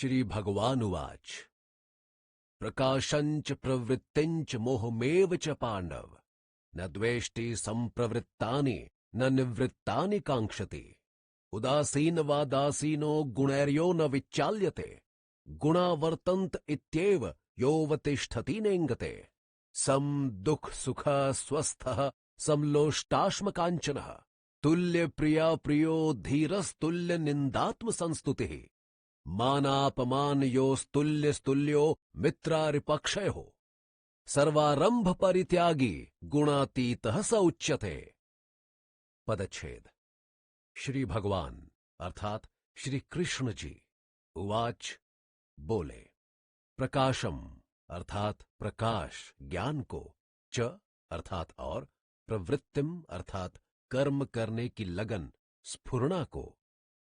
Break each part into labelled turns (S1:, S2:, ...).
S1: श्री भगवान उवाच। प्रकाशंच प्रवृत्तिंच मोहमेव च पांडव, न द्वेष्टि संप्रवृत्तानि न निवृत्तानि कांक्षति। उदासीनवादासीनो गुणैर्यो न विचाल्यते, गुणा वर्तन्त इत्येव योऽवतिष्ठति नेङ्गते। सम दुख सुख स्वस्थः समलोष्टाश्मकाञ्चनः, तुल्य प्रिया प्रियो धीरस्तुल्य निंदात्म संस्तुतिः। मानापमान योस्तुल्य स्तुल्यो मित्रारिपक्षयो, सर्वारंभ परित्यागी गुणातीतः स उच्यते। पदच्छेद। श्री भगवान अर्थात श्री कृष्ण जी उवाच बोले। प्रकाशम अर्थात प्रकाश ज्ञान को, च अर्थात और, प्रवृत्तिम अर्थात कर्म करने की लगन स्फुरणा को,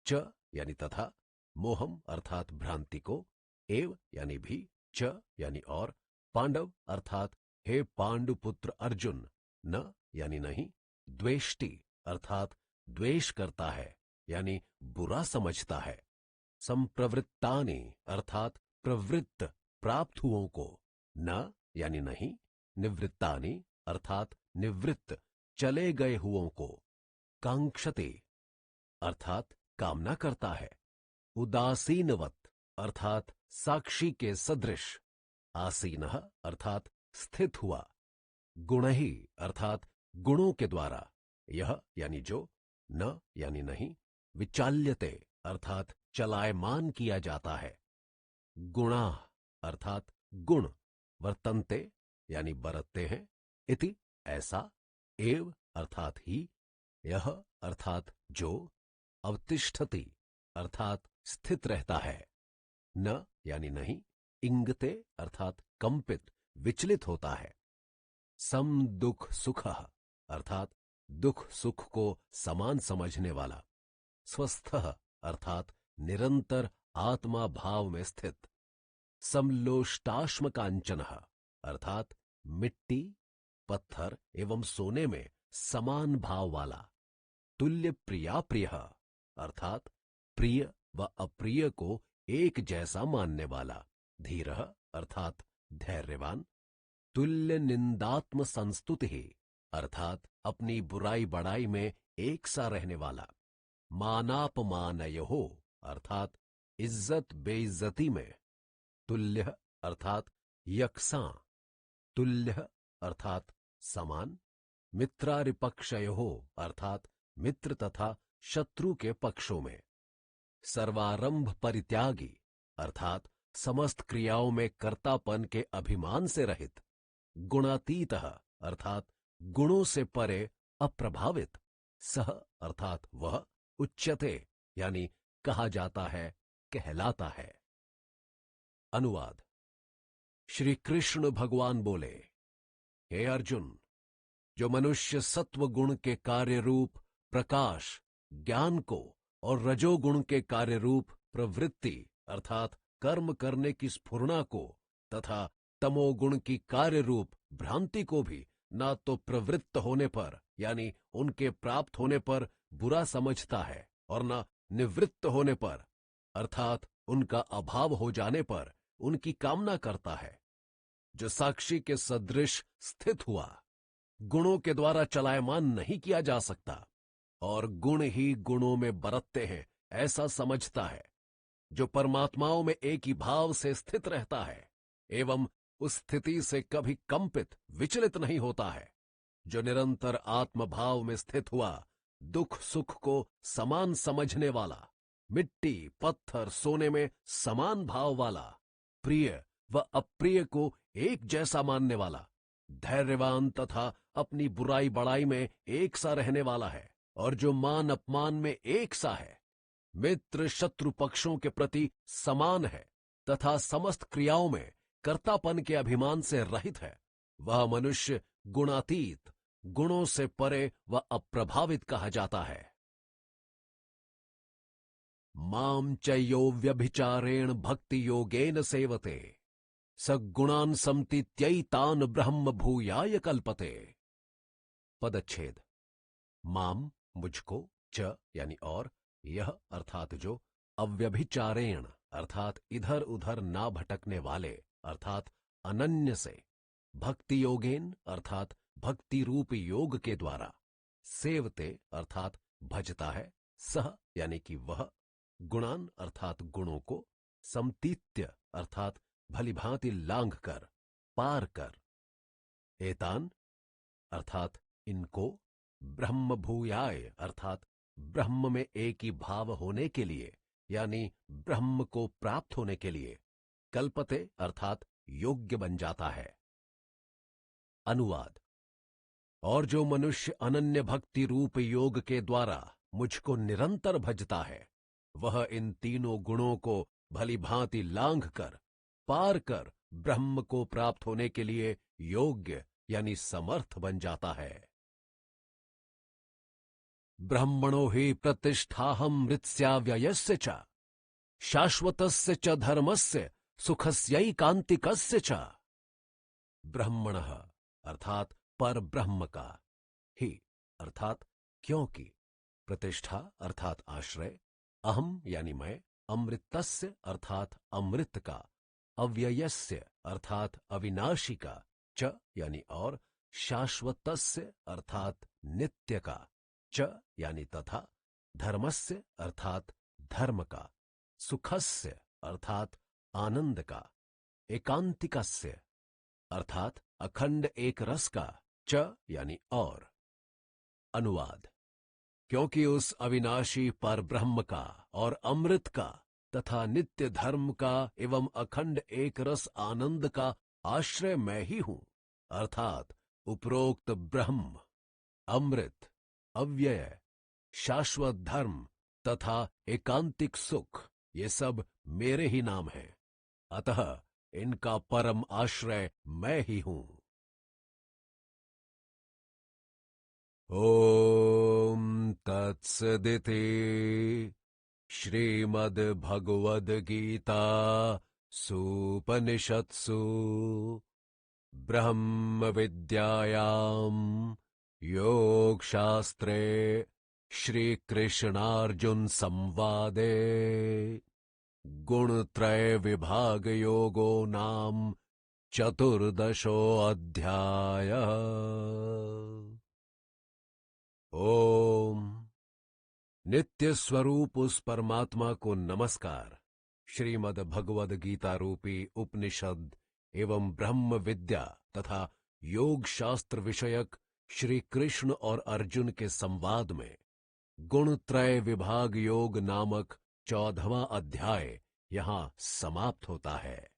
S1: च यानी तथा, मोहम अर्थात भ्रांति को, एव यानी भी, च यानी और, पांडव अर्थात हे पांडुपुत्र अर्जुन, न यानी नहीं, द्वेष्टि अर्थात द्वेष करता है यानी बुरा समझता है, संप्रवृत्तानि अर्थात प्रवृत्त प्राप्त हुओं को, न यानी नहीं, निवृत्तानि अर्थात निवृत्त चले गए हुओं को, कांक्षते अर्थात कामना करता है, उदासीनवत अर्थात साक्षी के सदृश, आसीनः अर्थात स्थित हुआ, गुणहि अर्थात गुणों के द्वारा, यह यानी जो, न यानी नहीं, विचाल्यते अर्थात चलायमान किया जाता है, गुणा अर्थात गुण, वर्तन्ते यानी बरतते हैं, इति ऐसा, एव अर्थात ही, यह अर्थात जो, अवतिष्ठति अर्थात स्थित रहता है, न यानी नहीं, इंगते अर्थात कंपित विचलित होता है, सम दुख सुखः अर्थात दुख सुख को समान समझने वाला, स्वस्थः अर्थात निरंतर आत्मा भाव में स्थित, समलोष्टाश्मकांचनः अर्थात मिट्टी पत्थर एवं सोने में समान भाव वाला, तुल्य प्रिया प्रियः अर्थात प्रिय व अप्रिय को एक जैसा मानने वाला, धीरः अर्थात धैर्यवान, तुल्य निंदात्म संस्तुतिः अर्थात अपनी बुराई बड़ाई में एक सा रहने वाला, मानापमानयोः अर्थात इज्जत बेइज्जती में, तुल्य अर्थात यकसां, तुल्य अर्थात समान, मित्रारिपक्षयोः अर्थात मित्र तथा शत्रु के पक्षों में, सर्वारंभ परित्यागी अर्थात समस्त क्रियाओं में कर्तापन के अभिमान से रहित, गुणातीतः अर्थात गुणों से परे अप्रभावित, सह अर्थात वह, उच्यते यानी कहा जाता है, कहलाता है। अनुवाद। श्री कृष्ण भगवान बोले, हे अर्जुन, जो मनुष्य सत्व गुण के कार्य रूप प्रकाश ज्ञान को और रजोगुण के कार्य रूप प्रवृत्ति अर्थात कर्म करने की स्फुरणा को तथा तमोगुण की कार्य रूप भ्रांति को भी ना तो प्रवृत्त होने पर यानी उनके प्राप्त होने पर बुरा समझता है और न निवृत्त होने पर अर्थात उनका अभाव हो जाने पर उनकी कामना करता है, जो साक्षी के सदृश स्थित हुआ, गुणों के द्वारा चलायमान नहीं किया जा सकता और गुण ही गुणों में बरतते हैं ऐसा समझता है, जो परमात्माओं में एक ही भाव से स्थित रहता है एवं उस स्थिति से कभी कंपित विचलित नहीं होता है, जो निरंतर आत्मभाव में स्थित हुआ, दुख सुख को समान समझने वाला, मिट्टी पत्थर सोने में समान भाव वाला, प्रिय व अप्रिय को एक जैसा मानने वाला, धैर्यवान तथा अपनी बुराई बड़ाई में एक सा रहने वाला है और जो मान अपमान में एक सा है, मित्र शत्रु पक्षों के प्रति समान है तथा समस्त क्रियाओं में कर्तापन के अभिमान से रहित है, वह मनुष्य गुणातीत गुणों से परे व अप्रभावित कहा जाता है। मां च यो व्यभिचारेण भक्ति योगेन सेवते सगुणान् समतीत्यैतान् ब्रह्म भूयाय कल्पते। पदच्छेद। माम मुझको, च यानी और, यह अर्थात जो, अव्यभिचारेण अर्थात इधर उधर ना भटकने वाले अर्थात अनन्य से, भक्ति योगेन अर्थात भक्ति रूप योग के द्वारा, सेवते अर्थात भजता है, सह यानी कि वह, गुणान अर्थात गुणों को, समतीत्य अर्थात भलीभांति लांघ कर, पार कर, एतान अर्थात इनको, ब्रह्म भूयाय अर्थात ब्रह्म में एक ही भाव होने के लिए यानी ब्रह्म को प्राप्त होने के लिए, कल्पते अर्थात योग्य बन जाता है। अनुवाद। और जो मनुष्य अनन्य भक्ति रूप योग के द्वारा मुझको निरंतर भजता है, वह इन तीनों गुणों को भली भांति लांघ कर, पार कर ब्रह्म को प्राप्त होने के लिए योग्य यानी समर्थ बन जाता है। ब्रह्मणो हि प्रतिष्ठाहं मृत्स्याव्ययस्य च, शाश्वतस्य च धर्मस्य सुखस्यैकांतिकस्य च। ब्रह्मणः अर्थात पर ब्रह्म का, ही अर्थात क्योंकि, प्रतिष्ठा अर्थात आश्रय, अहम यानी मैं, अमृतस्य अर्थात अमृत का, अव्ययस्य अर्थात अविनाशी का, च यानी और, शाश्वतस्य अर्थात नित्य का, च यानी तथा, धर्मस्य अर्थात धर्म का, सुखस्य अर्थात आनंद का, एकांतिकस्य अर्थात अखंड एक रस का, च यानी और। अनुवाद। क्योंकि उस अविनाशी पर ब्रह्म का और अमृत का तथा नित्य धर्म का एवं अखंड एक रस आनंद का आश्रय मैं ही हूं, अर्थात उपरोक्त ब्रह्म, अमृत, अव्यय, शाश्वत धर्म तथा एकांतिक सुख, ये सब मेरे ही नाम हैं, अतः इनका परम आश्रय मैं ही हूं। ओम तत्सदिति श्रीमद्भगवद्गीता सूपनिषत्सु ब्रह्म विद्यायां योगशास्त्रे श्री कृष्णार्जुन संवादे गुणत्रय विभाग योगो नाम चतुर्दशो अध्याय। ओम। नित्य स्वरूप उस परमात्मा को नमस्कार। श्रीमद् भगवद गीता रूपी उपनिषद एवं ब्रह्म विद्या तथा योग शास्त्र विषयक श्री कृष्ण और अर्जुन के संवाद में गुणत्रय विभाग योग नामक 14वां अध्याय यहां समाप्त होता है।